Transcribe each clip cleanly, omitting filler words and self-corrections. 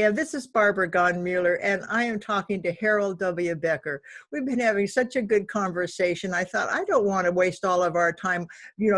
This is Barbara Gone-Mueller, and I am talking to Harold W. Becker. We've been having such a good conversation. I thought, I don't want to waste all of our time,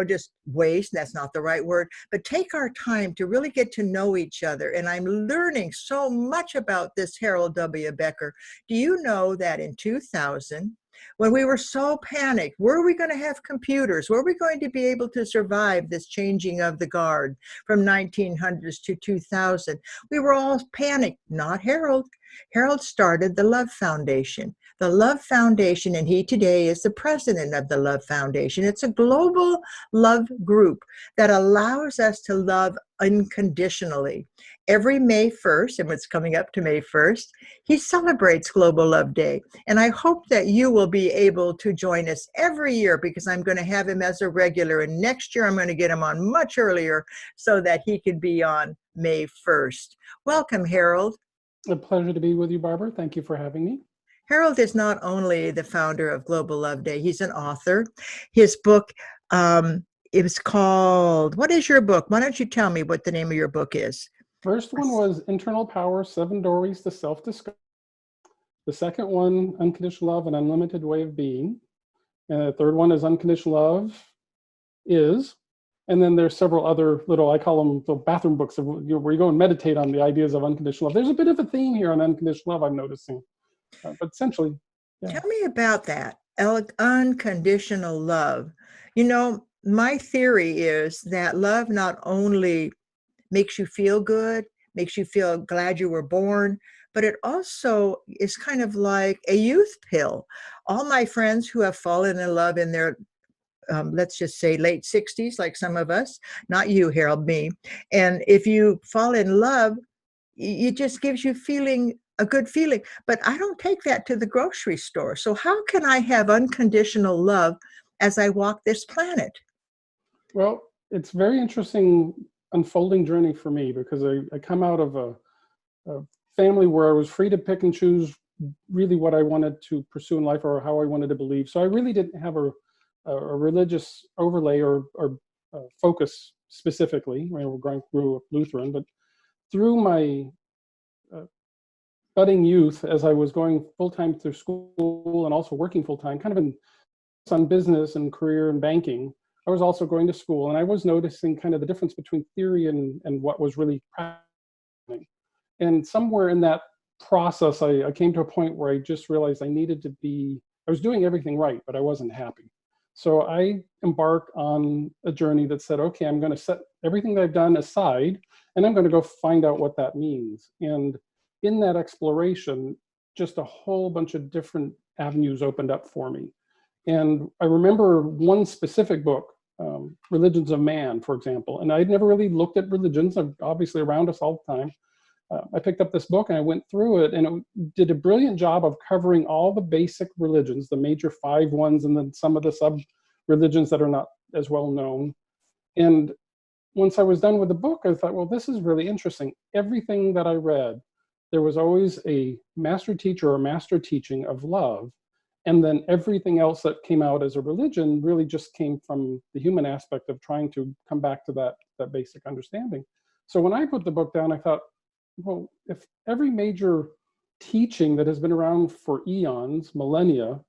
just waste, that's not the right word, but take our time to really get to know each other. And I'm learning so much about this Harold W. Becker. Do you know that in 2000, when we were so panicked, were we going to have computers? Were we going to be able to survive this changing of the guard from 1900s to 2000? We were all panicked, not Harold. Harold started the Love Foundation. The Love Foundation, and he today is the president of the Love Foundation. It's a global love group that allows us to love unconditionally. Every May 1st, and it's coming up to May 1st, he celebrates Global Love Day. And I hope that you will be able to join us every year, because I'm going to have him as a regular. And next year, I'm going to get him on much earlier so that he could be on May 1st. Welcome, Harold. A pleasure to be with you, Barbara. Thank you for having me. Harold is not only the founder of Global Love Day, he's an author. His book, it was called, what is your book? Why don't you tell me what the name of your book is? First one was Internal Power, 7 Doorways to Self-Discovery. The second one, Unconditional Love, An Unlimited Way of Being. And the third one is Unconditional Love Is. And then there's several other little, I call them the bathroom books, where you go and meditate on the ideas of unconditional love. There's a bit of a theme here on unconditional love, I'm noticing. But essentially, yeah. Tell me about that, unconditional love. My theory is that love not only makes you feel good, makes you feel glad you were born, but it also is kind of like a youth pill. All my friends who have fallen in love in their let's just say late 60s, like some of us, not you, Harold, me. And if you fall in love, it just gives you a good feeling. But I don't take that to the grocery store. So how can I have unconditional love as I walk this planet? Well, it's very interesting unfolding journey for me, because I come out of a family where I was free to pick and choose really what I wanted to pursue in life or how I wanted to believe. So I really didn't have a religious overlay or focus specifically. I grew up Lutheran, but through my budding youth, as I was going full-time through school and also working full-time, kind of on business and career and banking, I was also going to school, and I was noticing kind of the difference between theory and what was really practicing. And somewhere in that process, I came to a point where I just realized I was doing everything right, but I wasn't happy. So I embarked on a journey that said, okay, I'm going to set everything that I've done aside, and I'm going to go find out what that means. And in that exploration, just a whole bunch of different avenues opened up for me. And I remember one specific book, Religions of Man, for example, and I'd never really looked at religions. I'm obviously around us all the time. I picked up this book and I went through it, and it did a brilliant job of covering all the basic religions, the major 5 ones, and then some of the sub-religions that are not as well known. And once I was done with the book, I thought, well, this is really interesting. Everything that I read, there was always a master teacher or master teaching of love. And then everything else that came out as a religion really just came from the human aspect of trying to come back to that basic understanding. So when I put the book down, I thought, well, if every major teaching that has been around for eons, millennia,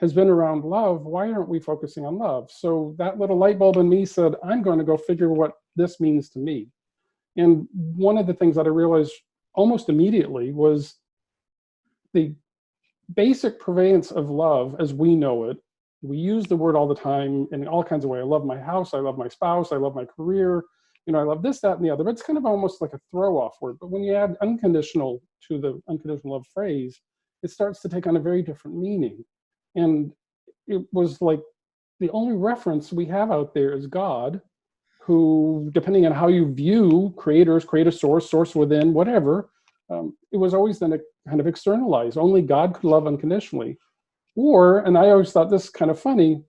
has been around love, why aren't we focusing on love? So that little light bulb in me said, I'm going to go figure what this means to me. And one of the things that I realized almost immediately was the basic purveyance of love as we know it. We use the word all the time in all kinds of ways. I love my house, I love my spouse, I love my career, I love this, that, and the other. But it's kind of almost like a throw-off word. But when you add unconditional to the unconditional love phrase, it starts to take on a very different meaning. And it was like the only reference we have out there is God, who, depending on how you view creators, creator source within, whatever, it was always then a kind of externalized. Only God could love unconditionally. Or, and I always thought this kind of funny,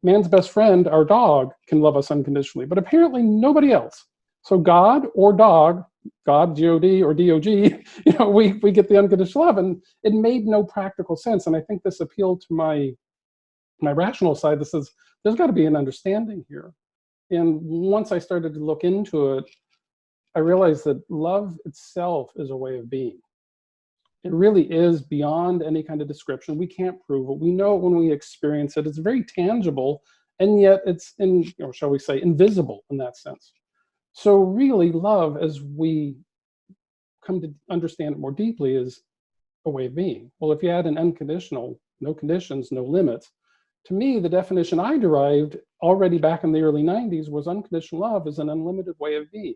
man's best friend, our dog, can love us unconditionally, but apparently nobody else. So God or dog, God, G-O-D or D-O-G, we get the unconditional love, and it made no practical sense. And I think this appealed to my rational side that says, there's got to be an understanding here. And once I started to look into it, I realized that love itself is a way of being. It really is beyond any kind of description. We can't prove it. We know it when we experience it. It's very tangible, and yet it's shall we say, invisible in that sense. So really, love, as we come to understand it more deeply, is a way of being. Well, if you add an unconditional, no conditions, no limits, to me, the definition I derived already back in the early 90s was unconditional love is an unlimited way of being.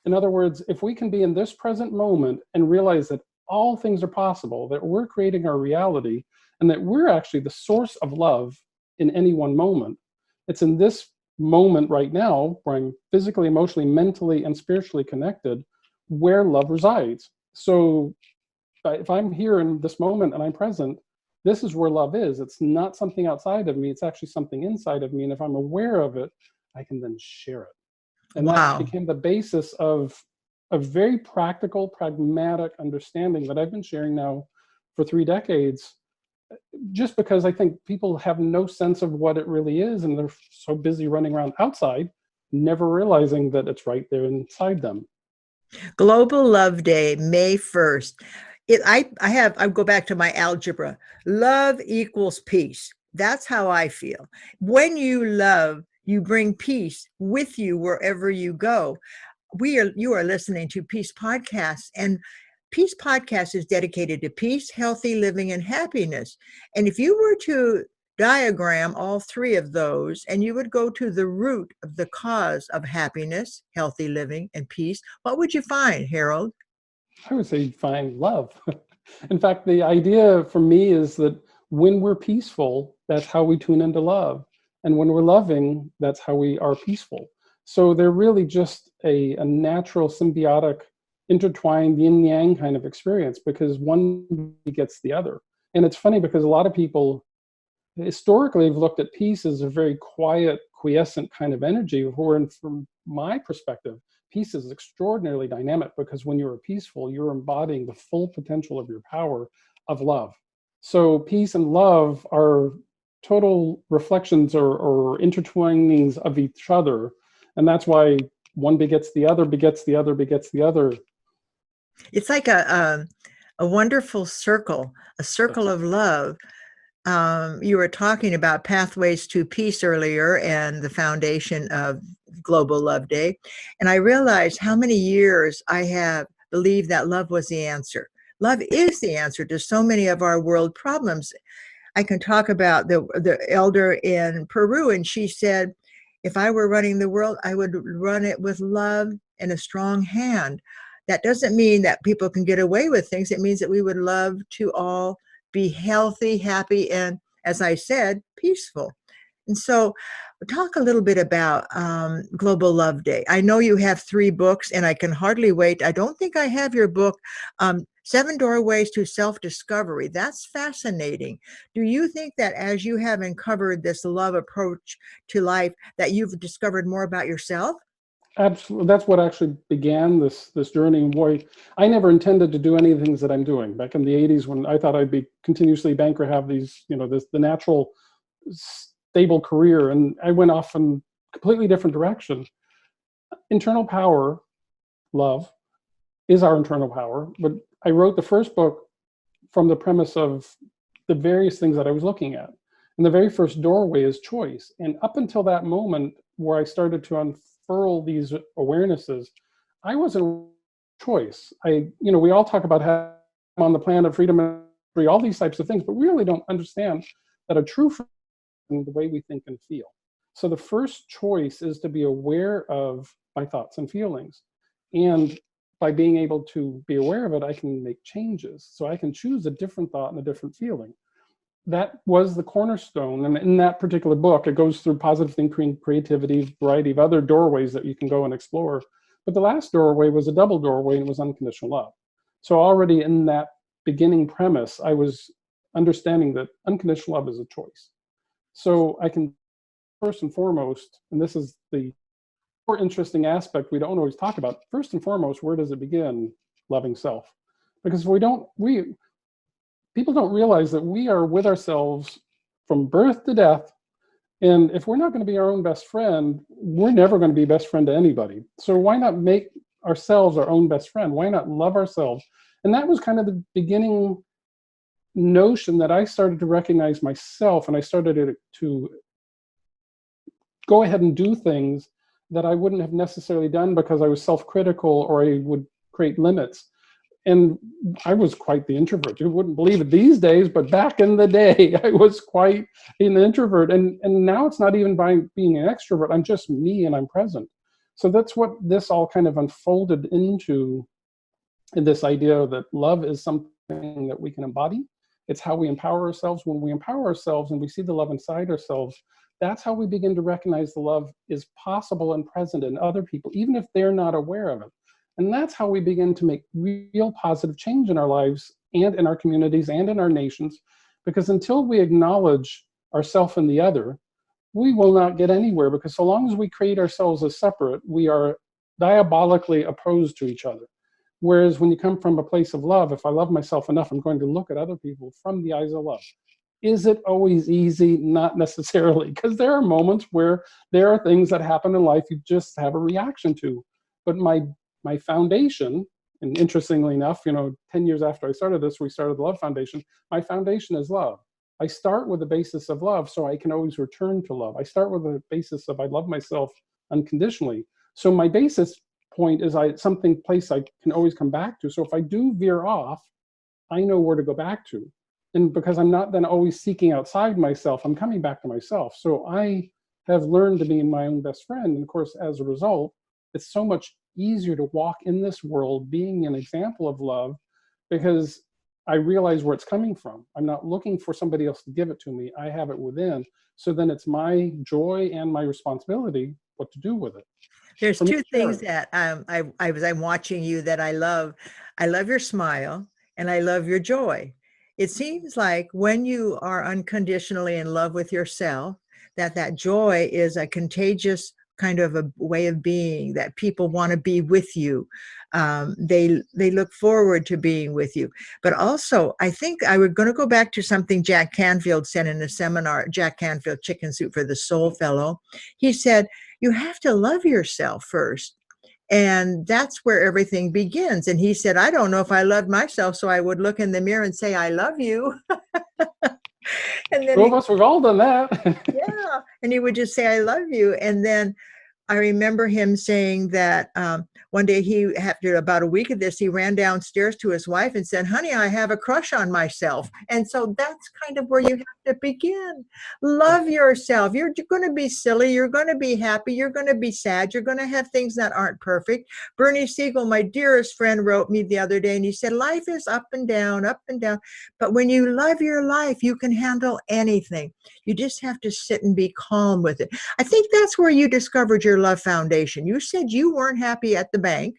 In other words, if we can be in this present moment and realize that all things are possible, that we're creating our reality, and that we're actually the source of love in any one moment, it's in this moment right now where I'm physically, emotionally, mentally, and spiritually connected where love resides. So if I'm here in this moment and I'm present, this is where love is. It's not something outside of me. It's actually something inside of me. And if I'm aware of it, I can then share it. And that Wow. became the basis of a very practical, pragmatic understanding that I've been sharing now for 3 decades, just because I think people have no sense of what it really is. And they're so busy running around outside, never realizing that it's right there inside them. Global Love Day, May 1st. I go back to my algebra. Love equals peace. That's how I feel. When you love, you bring peace with you wherever you go. You are listening to Peace Podcast, and Peace Podcast is dedicated to peace, healthy living, and happiness. And if you were to diagram all three of those, and you would go to the root of the cause of happiness, healthy living, and peace, what would you find, Harold? I would say find love. In fact, the idea for me is that when we're peaceful, that's how we tune into love. And when we're loving, that's how we are peaceful. So they're really just a natural symbiotic, intertwined yin yang kind of experience, because one begets the other. And it's funny because a lot of people historically have looked at peace as a very quiet, quiescent kind of energy, wherein from my perspective, peace is extraordinarily dynamic, because when you're peaceful, you're embodying the full potential of your power of love. So peace and love are total reflections or intertwinings of each other. And that's why one begets the other, begets the other, begets the other. It's like a wonderful circle, a circle Yes. of love. You were talking about Pathways to Peace earlier and the foundation of Global Love Day. And I realized how many years I have believed that love was the answer. Love is the answer to so many of our world problems. I can talk about the elder in Peru, and she said, if I were running the world, I would run it with love and a strong hand. That doesn't mean that people can get away with things. It means that we would love to all be healthy, happy, and, as I said, peaceful. And so, talk a little bit about Global Love Day. I know you have 3 books, and I can hardly wait. I don't think I have your book, 7 Doorways to Self-Discovery. That's fascinating. Do you think that as you have uncovered this love approach to life, that you've discovered more about yourself? Absolutely, that's what actually began this journey. And boy, I never intended to do any of the things that I'm doing. Back in the '80s, when I thought I'd be continuously banker, have these, the natural stable career, and I went off in a completely different direction. Internal power, love, is our internal power. But I wrote the first book from the premise of the various things that I was looking at. And the very first doorway is choice. And up until that moment where I started to unfurl these awarenesses, I wasn't choice. We all talk about how on the planet, freedom and free, all these types of things, but we really don't understand that a true freedom is the way we think and feel. So the first choice is to be aware of my thoughts and feelings. And by being able to be aware of it, I can make changes. So I can choose a different thought and a different feeling. That was the cornerstone. And in that particular book, it goes through positive thinking, creativity, variety of other doorways that you can go and explore. But the last doorway was a double doorway, and it was unconditional love. So already in that beginning premise, I was understanding that unconditional love is a choice. So I can, first and foremost, and this is the more interesting aspect we don't always talk about, first and foremost, where does it begin? Loving self. Because people don't realize that we are with ourselves from birth to death. And if we're not going to be our own best friend, we're never going to be best friend to anybody. So why not make ourselves our own best friend? Why not love ourselves? And that was kind of the beginning notion that I started to recognize myself, and I started to go ahead and do things that I wouldn't have necessarily done because I was self-critical or I would create limits. And I was quite the introvert. You wouldn't believe it these days, but back in the day, I was quite an introvert. And now it's not even by being an extrovert. I'm just me and I'm present. So that's what this all kind of unfolded into, in this idea that love is something that we can embody. It's how we empower ourselves. When we empower ourselves and we see the love inside ourselves, that's how we begin to recognize the love is possible and present in other people, even if they're not aware of it. And that's how we begin to make real positive change in our lives and in our communities and in our nations. Because until we acknowledge ourself and the other, we will not get anywhere, because so long as we create ourselves as separate, we are diabolically opposed to each other. Whereas when you come from a place of love, if I love myself enough, I'm going to look at other people from the eyes of love. Is it always easy? Not necessarily, because there are moments where there are things that happen in life you just have a reaction to. But my foundation, and interestingly enough, 10 years after I started this, we started the Love Foundation, my foundation is love. I start with a basis of love so I can always return to love. I start with a basis of I love myself unconditionally. So my basis point is place I can always come back to. So if I do veer off, I know where to go back to. And because I'm not then always seeking outside myself, I'm coming back to myself. So I have learned to be my own best friend. And of course, as a result, it's so much easier to walk in this world being an example of love, because I realize where it's coming from. I'm not looking for somebody else to give it to me. I have it within. So then it's my joy and my responsibility what to do with it. There's For me, two share things it. that I'm watching you that I love. I love your smile and I love your joy. It seems like when you are unconditionally in love with yourself, that joy is a contagious kind of a way of being, that people want to be with you. They look forward to being with you. But also, I think I was going to go back to something Jack Canfield said in a seminar. Jack Canfield, Chicken Soup for the Soul fellow. He said, you have to love yourself first. And that's where everything begins. And he said, I don't know if I loved myself, so I would look in the mirror and say, I love you. And then Two of us, we've all done that. yeah. And he would just say, I love you. And then I remember him saying that one day after about a week of this, he ran downstairs to his wife and said, honey, I have a crush on myself. And so that's kind of where you have to begin. Love yourself. You're going to be silly. You're going to be happy. You're going to be sad. You're going to have things that aren't perfect. Bernie Siegel, my dearest friend, wrote me the other day and he said, life is up and down, up and down. But when you love your life, you can handle anything. You just have to sit and be calm with it. I think that's where you discovered your love foundation. You said you weren't happy at the bank.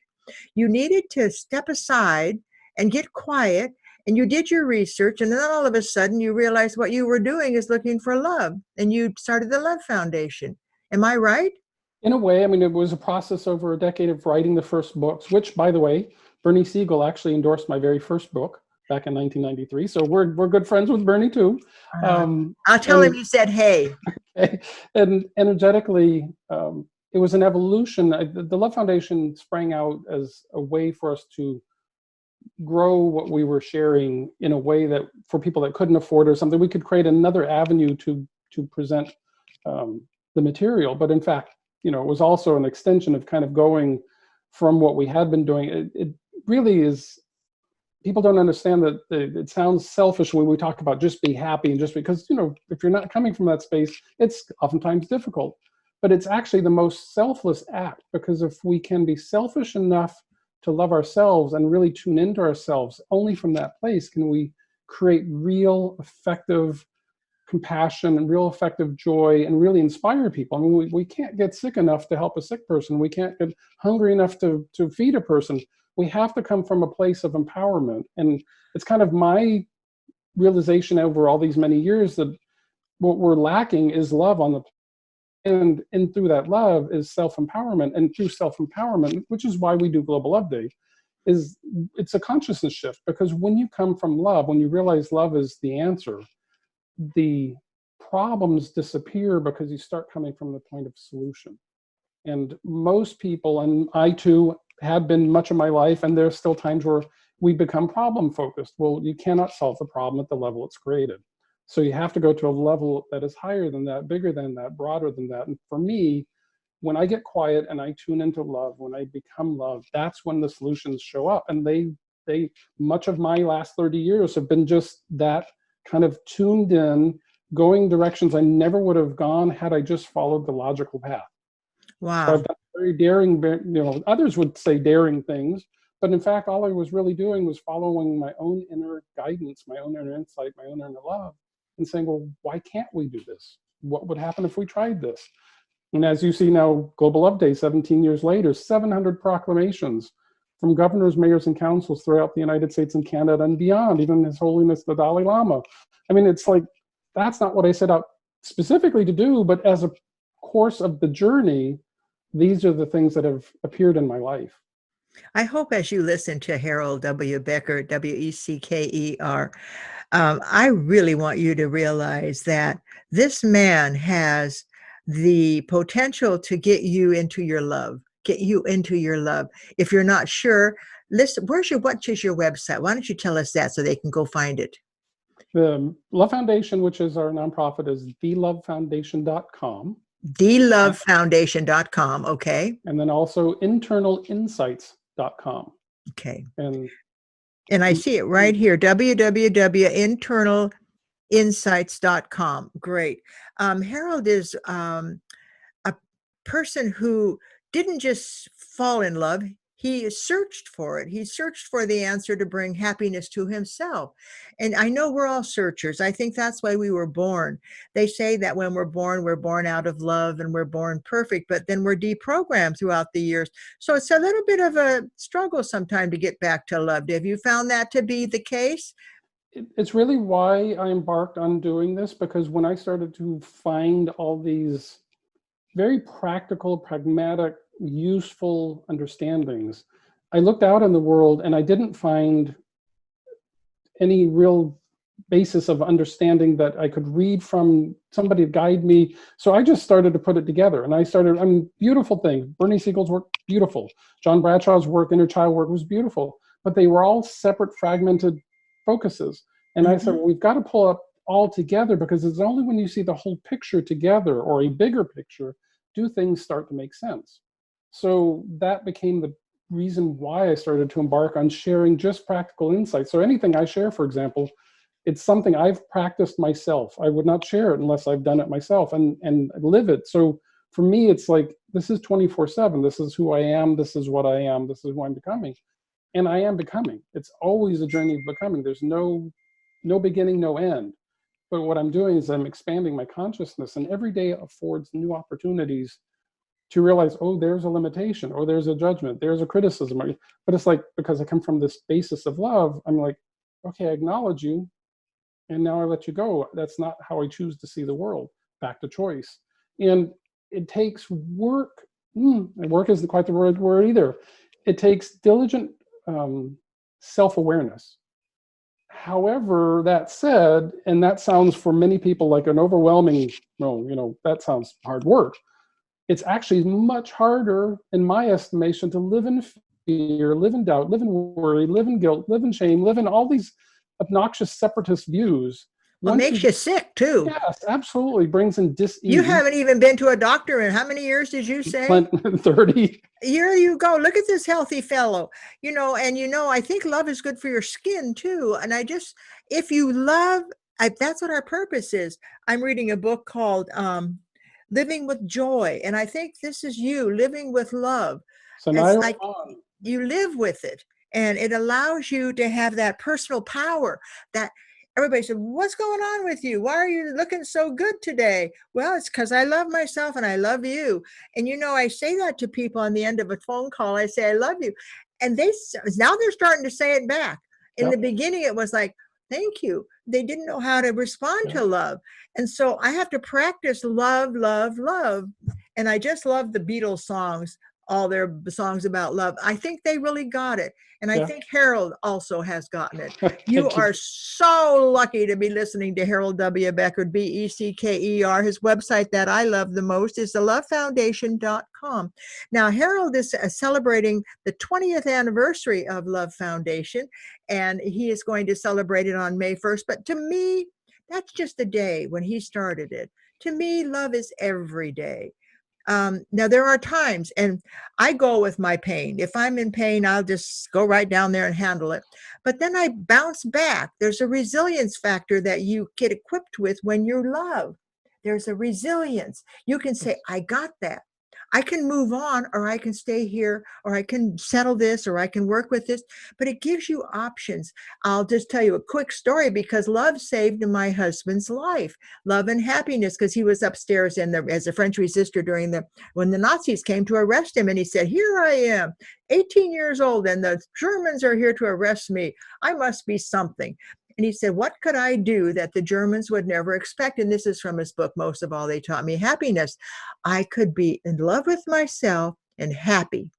You needed to step aside and get quiet, and you did your research, and then all of a sudden you realized what you were doing is looking for love, and you started the Love Foundation. Am I right? In a way, I mean, it was a process over a decade of writing the first books, which, by the way, Bernie Siegel actually endorsed my very first book back in 1993. So we're good friends with Bernie too. Uh, I'll tell him And you said, hey. and energetically, it was an evolution. The Love Foundation sprang out as a way for us to grow what we were sharing in a way that for people that couldn't afford or something, we could create another avenue to present the material. But in fact, it was also an extension of kind of going from what we had been doing. It really is. People don't understand that it sounds selfish when we talk about just be happy, and just because, if you're not coming from that space, it's oftentimes difficult. But it's actually the most selfless act, because if we can be selfish enough to love ourselves and really tune into ourselves, only from that place can we create real effective compassion and real effective joy and really inspire people. I mean, we can't get sick enough to help a sick person. We can't get hungry enough to feed a person. We have to come from a place of empowerment. And it's kind of my realization over all these many years that what we're lacking is love on the planet. And through that love is self-empowerment. And through self-empowerment, which is why we do Global Love Day, it's a consciousness shift. Because when you come from love, when you realize love is the answer, the problems disappear because you start coming from the point of solution. And most people, and I too, have been much of my life, and there's still times where we become problem focused. Well, you cannot solve the problem at the level it's created. So you have to go to a level that is higher than that, bigger than that, broader than that. And for me, when I get quiet and I tune into love, when I become love, that's when the solutions show up. And they much of my last 30 years have been just that, kind of tuned in, going directions I never would have gone had I just followed the logical path. So Wow. I've done very daring, others would say daring things, but in fact, all I was really doing was following my own inner guidance, my own inner insight, my own inner love, and saying, well, why can't we do this? What would happen if we tried this? And as you see now, Global Love Day, 17 years later, 700 proclamations from governors, mayors, and councils throughout the United States and Canada and beyond, even His Holiness the Dalai Lama. I mean, it's like, that's not what I set out specifically to do, but as a course of the journey, these are the things that have appeared in my life. I hope as you listen to Harold W. Becker, Wecker, I really want you to realize that this man has the potential to get you into your love, get you into your love. If you're not sure, listen, what is your website? Why don't you tell us that so they can go find it? The Love Foundation, which is our nonprofit, is thelovefoundation.com. thelovefoundation.com. Okay. And then also internalinsights.com. Okay. And I see it right here, www.internalinsights.com. Great. Harold is a person who didn't just fall in love. He searched for it. He searched for the answer to bring happiness to himself. And I know we're all searchers. I think that's why we were born. They say that when we're born out of love and we're born perfect, but then we're deprogrammed throughout the years. So it's a little bit of a struggle sometimes to get back to love. Have you found that to be the case? It's really why I embarked on doing this, because when I started to find all these very practical, pragmatic, useful understandings, I looked out in the world and I didn't find any real basis of understanding that I could read from somebody to guide me. So I just started to put it together, and beautiful things. Bernie Siegel's work, beautiful. John Bradshaw's work, inner child work, was beautiful, but they were all separate, fragmented focuses. And I said, well, we've got to pull up all together, because it's only when you see the whole picture together, or a bigger picture, do things start to make sense. So that became the reason why I started to embark on sharing just practical insights. So anything I share, for example, it's something I've practiced myself. I would not share it unless I've done it myself and live it. So for me, it's like, this is 24/7. This is who I am. This is what I am. This is who I'm becoming. And I am becoming. It's always a journey of becoming. There's no beginning, no end. But what I'm doing is I'm expanding my consciousness, and every day affords new opportunities to realize, oh, there's a limitation, or there's a judgment, there's a criticism. But it's like, because I come from this basis of love, I'm like, okay, I acknowledge you, and now I let you go. That's not how I choose to see the world. Back to choice. And it takes work. And work isn't quite the right word either. It takes diligent self-awareness. However, that said, and that sounds for many people like an overwhelming, that sounds hard work. It's actually much harder, in my estimation, to live in fear, live in doubt, live in worry, live in guilt, live in shame, live in all these obnoxious separatist views. Well, it makes you sick too. Yes, absolutely. Brings in dis-ease. You haven't even been to a doctor in how many years did you say? 30. Here you go. Look at this healthy fellow. I think love is good for your skin too. And if you love, that's what our purpose is. I'm reading a book called Living with Joy. And I think this is you living with love. So now it's like you live with it, and it allows you to have that personal power that everybody said, what's going on with you? Why are you looking so good today? Well, it's because I love myself and I love you. And, I say that to people on the end of a phone call. I say, I love you. And now they're starting to say it back. In the beginning, it was like, thank you. They didn't know how to respond to love. And so I have to practice love, love, love. And I just love the Beatles songs. all their songs about love. I think they really got it. And I Yeah. think Harold also has gotten it. You Thank you. are so lucky to be listening to Harold W. Becker, Becker. His website that I love the most is thelovefoundation.com. Now, Harold is celebrating the 20th anniversary of Love Foundation, and he is going to celebrate it on May 1st. But to me, that's just a day when he started it. To me, love is every day. Now there are times, and I go with my pain. If I'm in pain, I'll just go right down there and handle it. But then I bounce back. There's a resilience factor that you get equipped with when you love. There's a resilience. You can say, I got that. I can move on, or I can stay here, or I can settle this, or I can work with this. But it gives you options. I'll just tell you a quick story because love saved my husband's life. Love and happiness, because he was upstairs as a French resistor when the Nazis came to arrest him, and he said, here I am, 18 years old, and the Germans are here to arrest me. I must be something. And he said, what could I do that the Germans would never expect? And this is from his book, Most of All They Taught Me Happiness. I could be in love with myself and happy,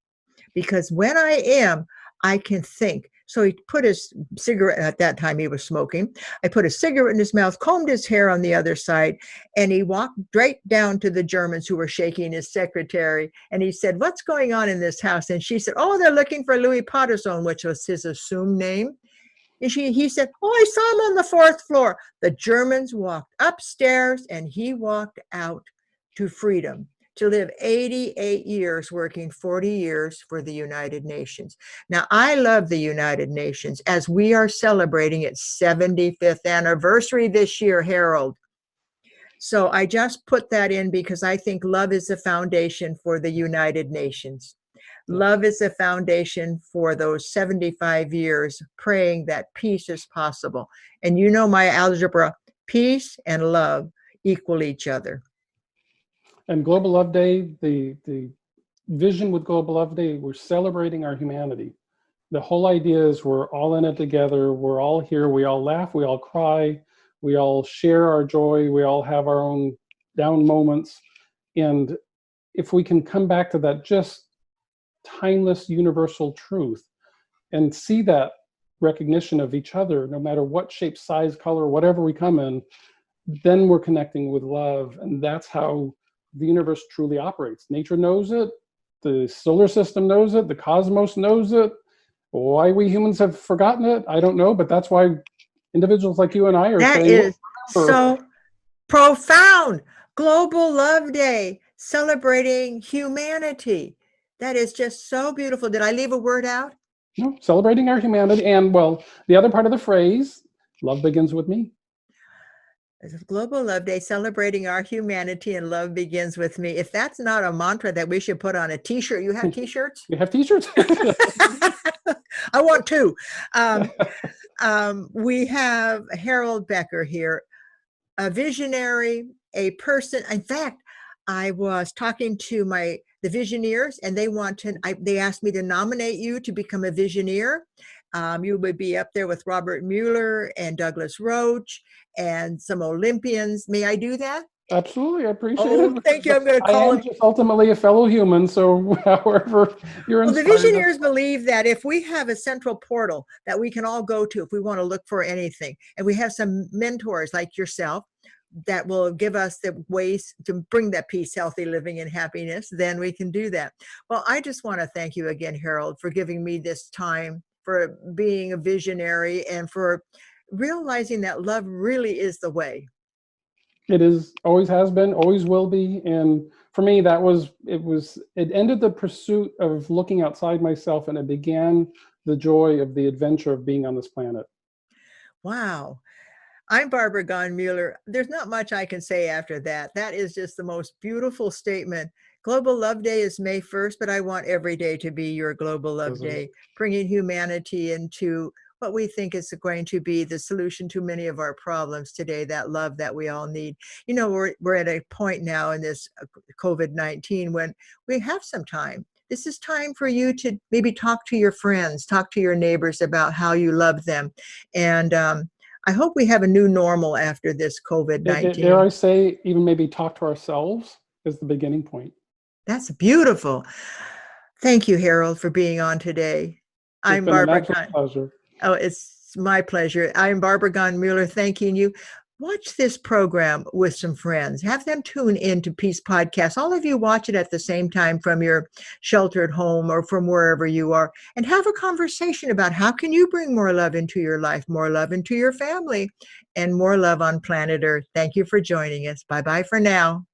because when I am, I can think. So he put his cigarette, at that time he was smoking. I put a cigarette in his mouth, combed his hair on the other side, and he walked straight down to the Germans who were shaking his secretary. And he said, what's going on in this house? And she said, oh, they're looking for Louis Potterson, which was his assumed name. And he said, oh, I saw him on the 4th floor. The Germans walked upstairs and he walked out to freedom, to live 88 years working 40 years for the United Nations. Now, I love the United Nations as we are celebrating its 75th anniversary this year, Harold. So I just put that in because I think love is the foundation for the United Nations. Love is a foundation for those 75 years, praying that peace is possible. And you know my algebra, peace and love equal each other. And Global Love Day, the vision with Global Love Day, we're celebrating our humanity. The whole idea is we're all in it together. We're all here. We all laugh. We all cry. We all share our joy. We all have our own down moments. And if we can come back to that just timeless universal truth and see that recognition of each other, no matter what shape, size, color, whatever we come in, then we're connecting with love. And that's how the universe truly operates. Nature knows it. The solar system knows it. The cosmos knows it. Why we humans have forgotten it, I don't know, but that's why individuals like you and I are That saying, is so profound. Global Love Day, celebrating humanity. That is just so beautiful. Did I leave a word out? no, celebrating our humanity. And well, the other part of the phrase, love begins with me. Global Love Day, celebrating our humanity, and love begins with me. If that's not a mantra that we should put on a t-shirt, you have t-shirts? We have t-shirts? I want two. We have Harold Becker here, a visionary, a person. In fact, I was talking to the Visioneers, and they asked me to nominate you to become a Visioneer. You would be up there with Robert Mueller and Douglas Roach and some Olympians. May I do that? Absolutely, I appreciate Oh, it. thank you. I'm going to I call am them. just ultimately a fellow human, so however you're Well, the inspired. Visioneers believe that if we have a central portal that we can all go to if we want to look for anything, and we have some mentors like yourself that will give us the ways to bring that peace, healthy living, and happiness, then we can do that. Well, I just want to thank you again, Harold, for giving me this time, for being a visionary, and for realizing that love really is the way. It is, always has been, always will be. And for me, it ended the pursuit of looking outside myself, and it began the joy of the adventure of being on this planet. Wow. I'm Barbara Gahn Mueller. There's not much I can say after that. That is just the most beautiful statement. Global Love Day is May 1st, but I want every day to be your Global Love Day, bringing humanity into what we think is going to be the solution to many of our problems today, that love that we all need. You know, we're at a point now in this COVID-19 when we have some time. This is time for you to maybe talk to your friends, talk to your neighbors about how you love them. And I hope we have a new normal after this COVID-19. Dare I say, even maybe talk to ourselves is the beginning point. That's beautiful. Thank you, Harold, for being on today. It's I'm been an Barbara absolute Gunn. pleasure. Oh, it's my pleasure. I'm Barbara Gunn Mueller thanking you. Watch this program with some friends. Have them tune in to Peace Podcast. All of you watch it at the same time from your sheltered home or from wherever you are, and have a conversation about how can you bring more love into your life, more love into your family, and more love on planet Earth. Thank you for joining us. Bye-bye for now.